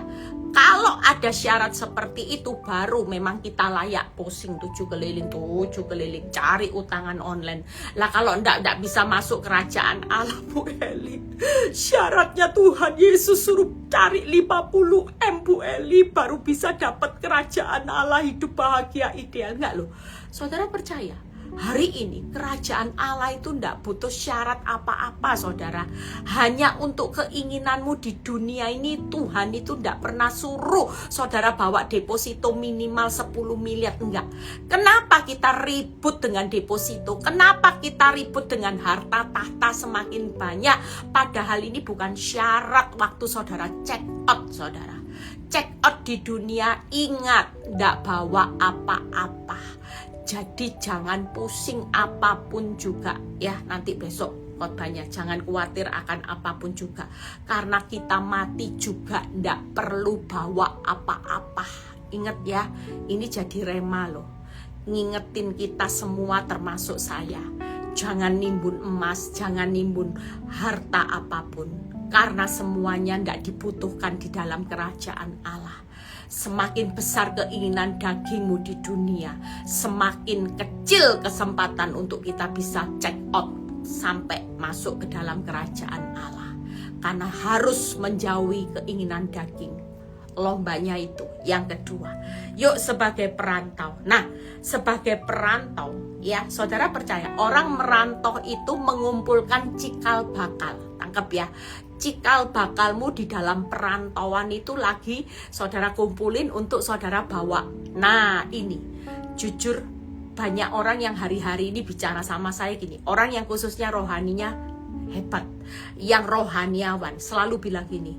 kalau ada syarat seperti itu, baru memang kita layak pusing 7 keliling cari utangan online. Lah kalau ndak bisa masuk kerajaan Allah, Bu Eli, syaratnya Tuhan Yesus suruh cari 50 M Bu Eli baru bisa dapat kerajaan Allah, hidup bahagia ideal. Enggak loh saudara, percaya hari ini kerajaan Allah itu ndak butuh syarat apa-apa saudara. Hanya untuk keinginanmu di dunia ini, Tuhan itu ndak pernah suruh saudara bawa deposito minimal 10 miliar. Enggak. Kenapa kita ribut dengan deposito? Kenapa kita ribut dengan harta tahta semakin banyak? Padahal ini bukan syarat waktu saudara check out saudara. Check out di dunia, ingat ndak bawa apa-apa. Jadi jangan pusing apapun juga ya, nanti besok khotbahnya jangan khawatir akan apapun juga, karena kita mati juga ndak perlu bawa apa-apa. Ingat ya, ini jadi rema loh, ngingetin kita semua termasuk saya. Jangan nimbun emas, jangan nimbun harta apapun, karena semuanya ndak dibutuhkan di dalam kerajaan Allah. Semakin besar keinginan dagingmu di dunia, semakin kecil kesempatan untuk kita bisa check out sampai masuk ke dalam kerajaan Allah. Karena harus menjauhi keinginan daging. Lombanya itu. Yang kedua, yuk sebagai perantau. Nah, sebagai perantau, ya saudara percaya, orang merantau itu mengumpulkan cikal bakal. Tangkap ya, cikal bakalmu di dalam perantauan itu lagi saudara kumpulin untuk saudara bawa. Nah ini, jujur banyak orang yang hari-hari ini bicara sama saya gini, orang yang khususnya rohaninya hebat, yang rohaniawan selalu bilang gini,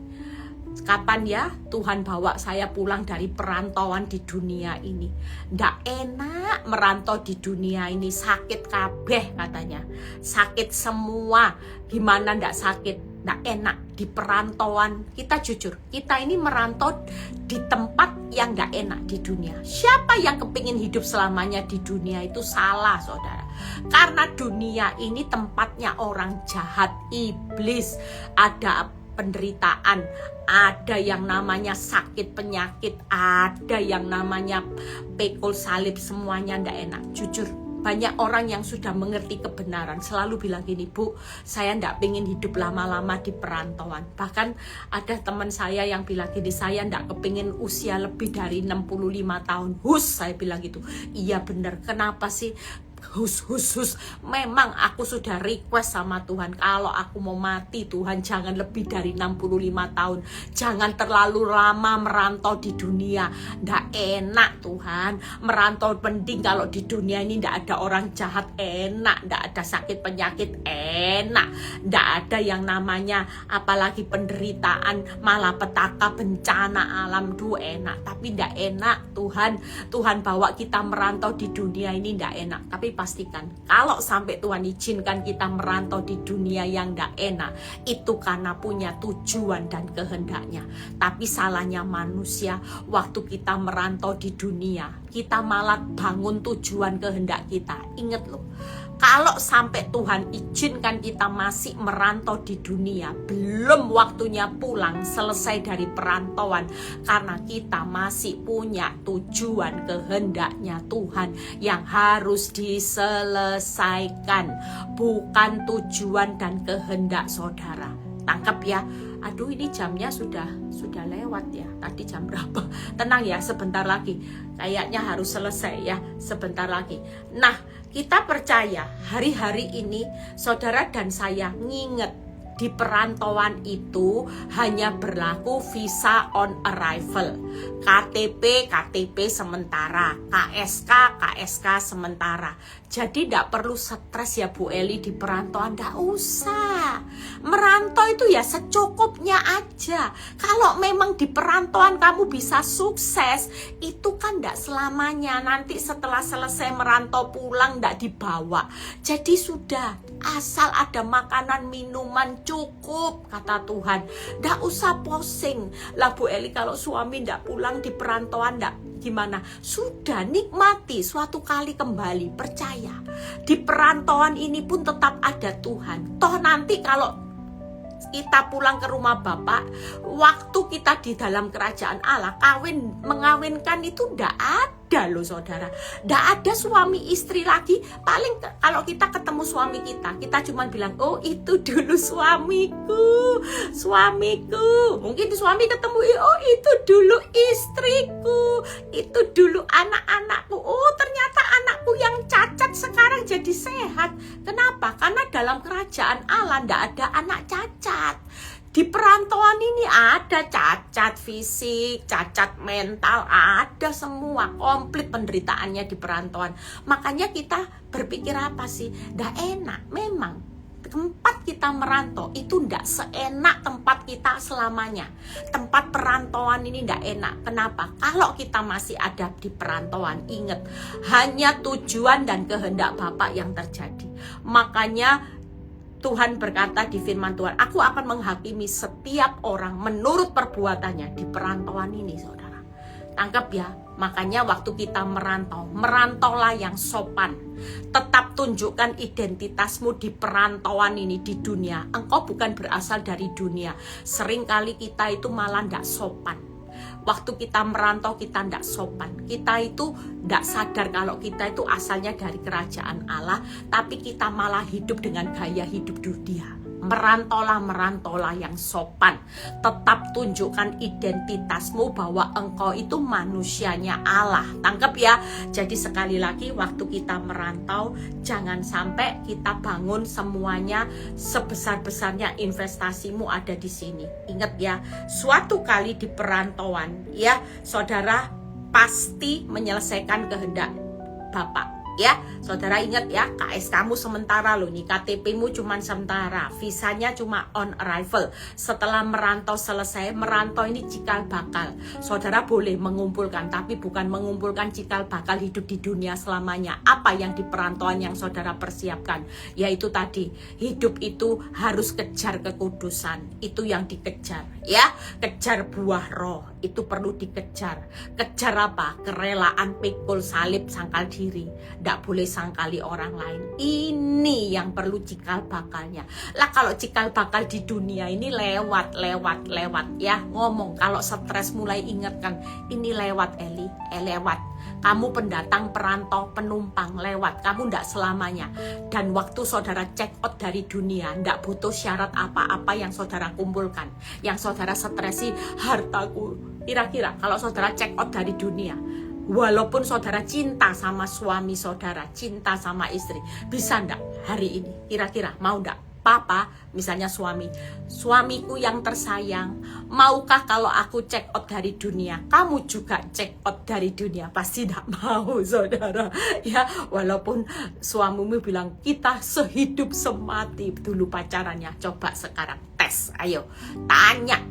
kapan ya Tuhan bawa saya pulang dari perantauan di dunia ini? Nggak enak merantau di dunia ini, sakit kabeh katanya, sakit semua. Gimana nggak sakit? Nggak enak di perantauan. Kita jujur, kita ini merantau di tempat yang nggak enak di dunia. Siapa yang kepingin hidup selamanya di dunia itu salah saudara. Karena dunia ini tempatnya orang jahat, iblis, ada penderitaan, ada yang namanya sakit penyakit, ada yang namanya pikul salib, semuanya ndak enak. Jujur, banyak orang yang sudah mengerti kebenaran selalu bilang gini, Bu, saya ndak pengen hidup lama-lama di perantauan. Bahkan ada teman saya yang bilang gini, saya ndak kepingin usia lebih dari 65 tahun. Saya bilang gitu. Iya bener, kenapa sih? Memang aku sudah request sama Tuhan, kalau aku mau mati, Tuhan jangan lebih dari 65 tahun. Jangan terlalu lama merantau di dunia. Nggak enak Tuhan. Merantau penting kalau di dunia ini nggak ada orang jahat, enak. Nggak ada sakit penyakit, enak. Nggak ada yang namanya apalagi penderitaan, malapetaka, bencana alam, enak. Tapi nggak enak Tuhan bawa kita merantau di dunia ini nggak enak. Tapi pastikan kalau sampai Tuhan izinkan kita merantau di dunia yang tidak enak, itu karena punya tujuan dan kehendaknya. Tapi salahnya manusia, waktu kita merantau di dunia, kita malah bangun tujuan kehendak kita. Ingat loh, kalau sampai Tuhan izinkan kita masih merantau di dunia, belum waktunya pulang, selesai dari perantauan, karena kita masih punya tujuan kehendaknya Tuhan yang harus diselesaikan, bukan tujuan dan kehendak saudara. Tangkap ya. Aduh, ini jamnya sudah lewat ya. Tadi jam berapa? Tenang ya, sebentar lagi. Kayaknya harus selesai ya, sebentar lagi. Nah, kita percaya hari-hari ini saudara dan saya nginget, di perantauan itu hanya berlaku visa on arrival, KTP sementara, KSK sementara. Jadi tidak perlu stres ya Bu Eli di perantauan, tidak usah. Merantau itu ya secukupnya aja. Kalau memang di perantauan kamu bisa sukses, itu kan tidak selamanya. Nanti setelah selesai merantau pulang tidak dibawa. Jadi sudah, asal ada makanan minuman cukup, kata Tuhan. Tidak usah posing. Lah Bu Eli, kalau suami tidak pulang di perantauan tidak gimana? Sudah, nikmati, suatu kali kembali, percaya. Di perantauan ini pun tetap ada Tuhan. Toh nanti kalau kita pulang ke rumah Bapak, waktu kita di dalam kerajaan Allah, mengawinkan itu ndak ada loh saudara. Ndak ada suami istri lagi. Paling kalau kita ketemu suami kita cuma bilang, oh itu dulu suamiku. Mungkin suami ketemu, oh itu dulu istriku, itu dulu anak-anakku. Oh ternyata anakku yang cacat sekarang jadi sehat. Kenapa? Karena dalam kerajaan Allah ndak ada anak cacat. Di perantauan ini ada cacat fisik, cacat mental, ada semua, komplit penderitaannya di perantauan. Makanya kita berpikir apa sih? Nggak enak, memang. Tempat kita merantau itu nggak seenak tempat kita selamanya. Tempat perantauan ini nggak enak. Kenapa? Kalau kita masih ada di perantauan, ingat, hanya tujuan dan kehendak Bapa yang terjadi. Makanya Tuhan berkata di firman Tuhan, aku akan menghakimi setiap orang menurut perbuatannya di perantauan ini, saudara. Tangkap ya. Makanya waktu kita merantaulah yang sopan. Tetap tunjukkan identitasmu di perantauan ini di dunia. Engkau bukan berasal dari dunia. Seringkali kita itu malah tidak sopan. Waktu kita merantau kita tidak sopan. Kita itu tidak sadar kalau kita itu asalnya dari kerajaan Allah, tapi kita malah hidup dengan gaya hidup dunia. Merantaulah yang sopan. Tetap tunjukkan identitasmu bahwa engkau itu manusianya Allah. Tangkap ya. Jadi sekali lagi, waktu kita merantau, jangan sampai kita bangun semuanya sebesar-besarnya investasimu ada di sini. Ingat ya, suatu kali di perantauan ya, saudara pasti menyelesaikan kehendak Bapak. Ya, saudara ingat ya, KS kamu sementara loh nih, KTP-mu cuma sementara, visanya cuma on arrival. Setelah merantau selesai, merantau ini cikal bakal. Saudara boleh mengumpulkan, tapi bukan mengumpulkan cikal bakal hidup di dunia selamanya. Apa yang di perantauan yang saudara persiapkan? Yaitu tadi, hidup itu harus kejar kekudusan. Itu yang dikejar, ya. Kejar buah roh, itu perlu dikejar. Kejar apa? Kerelaan, pikul, salib, sangkal diri. Tidak boleh sangkali orang lain. Ini yang perlu cikal bakalnya. Lah kalau cikal bakal di dunia ini lewat ya. Ngomong kalau stres mulai ingatkan, ini lewat Eli, lewat. Kamu pendatang, perantau, penumpang, lewat. Kamu tidak selamanya. Dan waktu saudara check out dari dunia, tidak butuh syarat apa-apa yang saudara kumpulkan. Yang saudara stresi, hartaku. Kira-kira kalau saudara check out dari dunia, walaupun saudara cinta sama suami saudara, cinta sama istri, bisa ndak hari ini? Kira-kira mau ndak? Papa, misalnya suamiku yang tersayang, maukah kalau aku check out dari dunia, kamu juga check out dari dunia? Pasti tidak mau, saudara. Ya, walaupun suamimu bilang kita sehidup semati dulu pacarannya. Coba sekarang tes, ayo tanya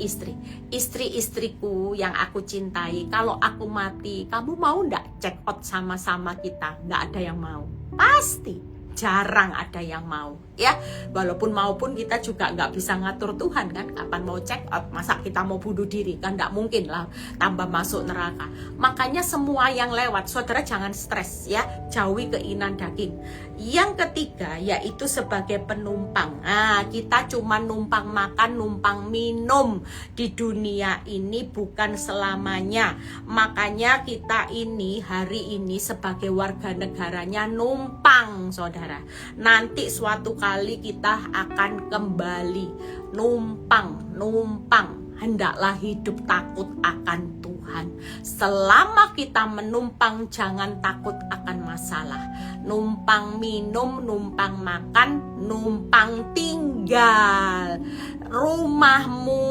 istri-istriku yang aku cintai, kalau aku mati, kamu mau ndak check out sama-sama kita? Nggak ada yang mau, pasti. Jarang ada yang mau, ya. Walaupun maupun kita juga nggak bisa ngatur Tuhan kan, kapan mau check out. Masa kita mau bunuh diri kan, nggak mungkin lah, tambah masuk neraka. Makanya semua yang lewat, saudara jangan stres ya, jauhi keinginan daging. Yang ketiga yaitu sebagai penumpang. Nah, kita cuma numpang makan, numpang minum di dunia ini, bukan selamanya. Makanya kita ini hari ini sebagai warga negaranya numpang, saudara. Nanti suatu kali kita akan kembali numpang. Hendaklah hidup takut akan Tuhan. Selama kita menumpang, jangan takut akan masalah. Numpang minum, numpang makan, numpang tinggal. Rumahmu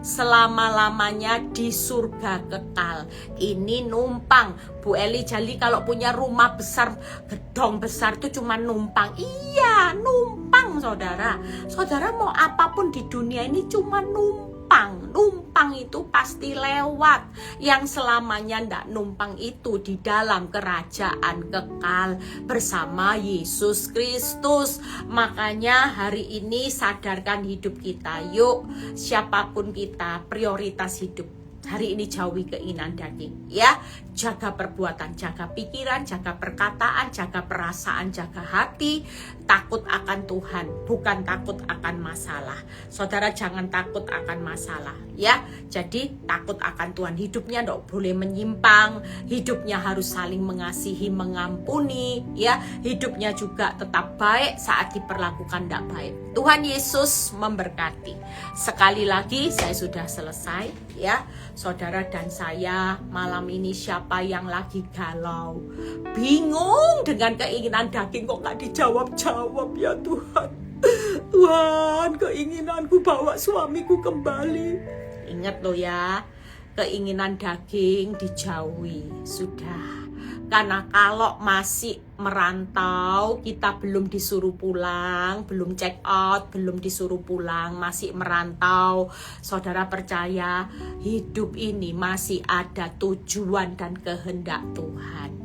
selama-lamanya di surga kekal. Ini numpang. Bu Eli Jali kalau punya rumah besar, gedong besar itu cuma numpang. Iya, numpang, saudara. Saudara mau apapun di dunia ini cuma numpang. Numpang itu pasti lewat. Yang selamanya ndak numpang itu di dalam kerajaan kekal bersama Yesus Kristus. Makanya hari ini sadarkan hidup kita. Yuk, siapapun kita, prioritas hidup hari ini jauhi keinginan daging, ya. Jaga perbuatan, jaga pikiran, jaga perkataan, jaga perasaan, jaga hati. Takut akan Tuhan, bukan takut akan masalah. Saudara jangan takut akan masalah, ya. Jadi takut akan Tuhan, hidupnya tidak boleh menyimpang, hidupnya harus saling mengasihi, mengampuni, ya. Hidupnya juga tetap baik saat diperlakukan tidak baik. Tuhan Yesus memberkati. Sekali lagi saya sudah selesai, ya. Saudara dan saya malam ini siapa yang lagi galau, bingung dengan keinginan daging kok gak dijawab-jawab, ya Tuhan. Tuhan, keinginanku bawa suamiku kembali. Ingat loh ya, keinginan daging dijauhi, sudah. Karena kalau masih merantau, kita belum disuruh pulang, belum check out, belum disuruh pulang, masih merantau. Saudara percaya, hidup ini masih ada tujuan dan kehendak Tuhan.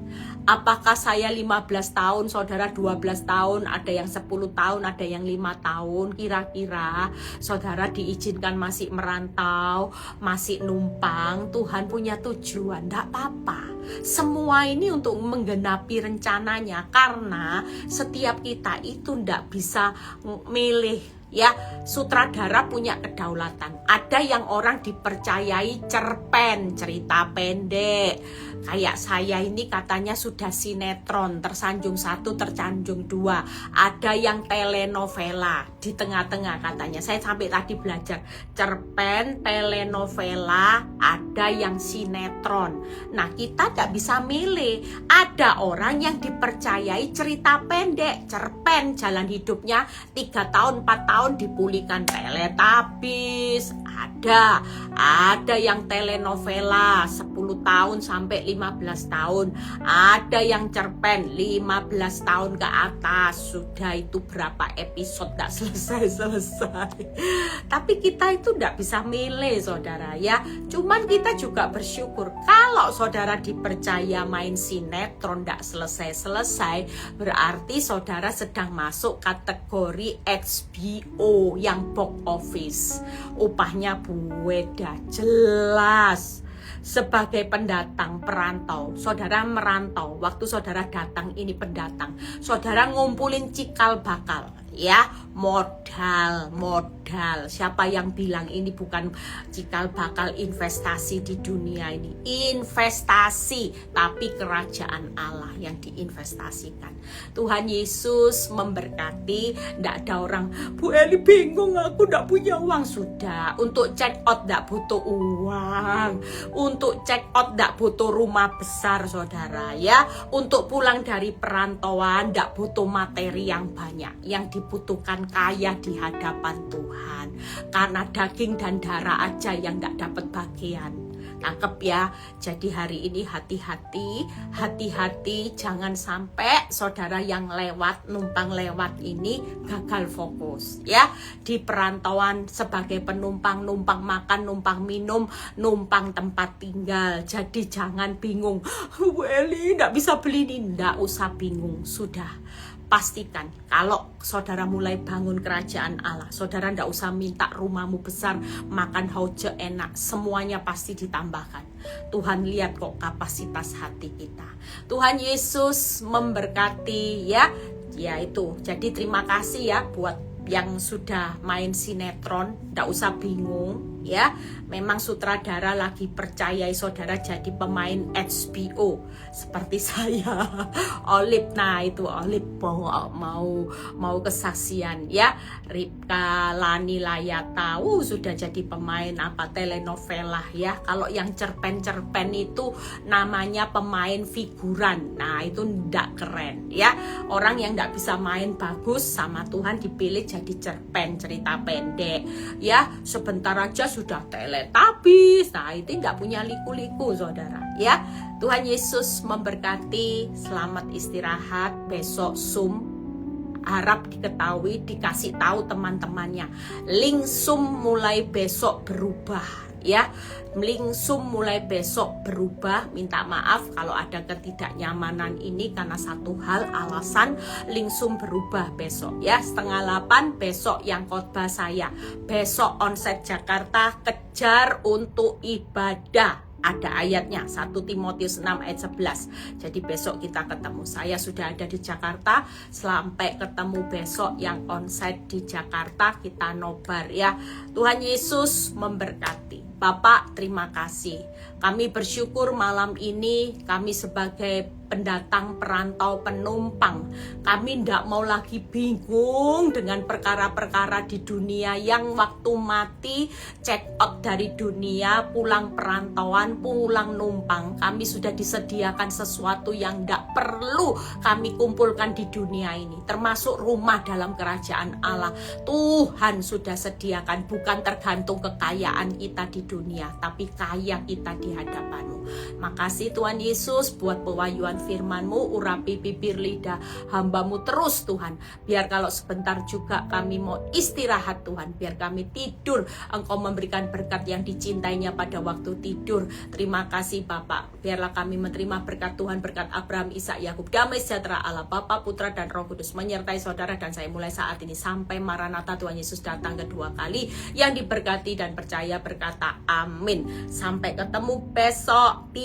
Apakah saya 15 tahun, saudara 12 tahun, ada yang 10 tahun, ada yang 5 tahun. Kira-kira saudara diizinkan masih merantau, masih numpang. Tuhan punya tujuan, tidak apa-apa. Semua ini untuk menggenapi rencananya. Karena setiap kita itu tidak bisa milih, ya. Sutradara punya kedaulatan. Ada yang orang dipercayai cerpen, cerita pendek. Kayak saya ini katanya sudah sinetron, tersanjung 1, tersanjung 2. Ada yang telenovela di tengah-tengah katanya. Saya sampai tadi belajar cerpen, telenovela, ada yang sinetron. Nah, kita tidak bisa milih. Ada orang yang dipercayai cerita pendek, cerpen, jalan hidupnya 3 tahun, 4 tahun dipulihkan Teletubbies. Ada yang telenovela 10 tahun sampai 15 tahun. Ada yang cerpen 15 tahun ke atas. Sudah itu berapa episode gak selesai-selesai. Tapi kita itu gak bisa milih, saudara, ya. Cuman kita juga bersyukur kalau saudara dipercaya main sinetron gak selesai-selesai, berarti saudara sedang masuk kategori HBO yang box office. Upahnya beda jelas. Sebagai pendatang, perantau, saudara merantau. Waktu saudara datang ini pendatang, saudara ngumpulin cikal bakal, ya, modal. Siapa yang bilang ini bukan cikal bakal investasi di dunia ini? Investasi, tapi kerajaan Allah yang diinvestasikan. Tuhan Yesus memberkati. Nggak ada orang, Bu Eli bingung, aku nggak punya uang. Sudah, untuk check out nggak butuh uang, untuk check out nggak butuh rumah besar, saudara, ya. Untuk pulang dari perantauan nggak butuh materi yang banyak. Yang dibutuhkan kaya di hadapan Tuhan, karena daging dan darah aja yang gak dapat bagian. Tangkep ya. Jadi hari ini hati-hati, jangan sampai saudara yang numpang lewat ini gagal fokus, ya. Di perantauan sebagai penumpang, numpang makan, numpang minum, numpang tempat tinggal. Jadi jangan bingung, Bu Eli gak bisa beli ini. Gak usah bingung, sudah. Pastikan kalau saudara mulai bangun kerajaan Allah, saudara ndak usah minta rumahmu besar, makan hauje enak, semuanya pasti ditambahkan. Tuhan lihat kok kapasitas hati kita. Tuhan Yesus memberkati, ya. Ya itu. Jadi terima kasih ya buat yang sudah main sinetron, ndak usah bingung, ya. Memang sutradara lagi percayai saudara jadi pemain HBO seperti saya. Olip, nah itu Olip mau kesaksian, ya. Ripka Lani Layata sudah jadi pemain telenovela, ya. Kalau yang cerpen itu namanya pemain figuran. Nah itu ndak keren, ya. Orang yang ndak bisa main bagus sama Tuhan dipilih jadi cerpen, cerita pendek, ya. Sebentar aja sudah Teletubbies. Nah itu nggak punya liku-liku, saudara, ya. Tuhan Yesus memberkati. Selamat istirahat. Besok Zoom, harap dikasih tahu teman-temannya. Link Zoom mulai besok berubah, ya. Link Zoom mulai besok berubah. Minta maaf kalau ada ketidaknyamanan ini karena satu hal alasan link Zoom berubah besok, ya. 7:30 besok yang khotbah saya. Besok Onsite Jakarta, kejar untuk ibadah. Ada ayatnya, 1 Timotius 6 ayat 11. Jadi besok kita ketemu. Saya sudah ada di Jakarta. Sampai ketemu besok yang onsite di Jakarta, kita nobar, ya. Tuhan Yesus memberkati. Bapak, terima kasih. Kami bersyukur malam ini kami sebagai pendatang, perantau, penumpang, kami tidak mau lagi bingung dengan perkara-perkara di dunia yang waktu mati check out dari dunia, pulang perantauan, pulang numpang. Kami sudah disediakan sesuatu yang tidak perlu kami kumpulkan di dunia ini, termasuk rumah dalam kerajaan Allah. Tuhan sudah sediakan, bukan tergantung kekayaan kita di dunia, tapi kaya kita di hadapan-Mu. Makasih Tuhan Yesus buat pewahyuan firman-Mu, urapi bibir lidah hamba-Mu terus Tuhan. Biar kalau sebentar juga kami mau istirahat Tuhan, biar kami tidur, Engkau memberikan berkat yang dicintainya pada waktu tidur. Terima kasih Bapak, biarlah kami menerima berkat Tuhan, berkat Abraham, Ishak, Yakub. Damai sejahtera Allah Bapa, Putra dan Roh Kudus menyertai saudara dan saya mulai saat ini sampai Maranatha Tuhan Yesus datang kedua kali. Yang diberkati dan percaya berkata amin. Sampai ketemu besok.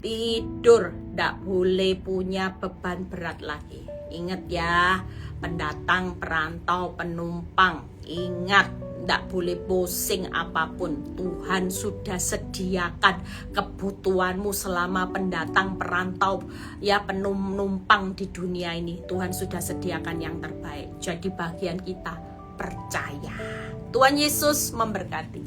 Tidur, ndak boleh punya beban berat lagi. Ingat ya, pendatang, perantau, penumpang, ingat, ndak boleh pusing apapun. Tuhan sudah sediakan kebutuhanmu selama pendatang, perantau, ya, penumpang di dunia ini. Tuhan sudah sediakan yang terbaik. Jadi bagian kita percaya. Tuhan Yesus memberkati.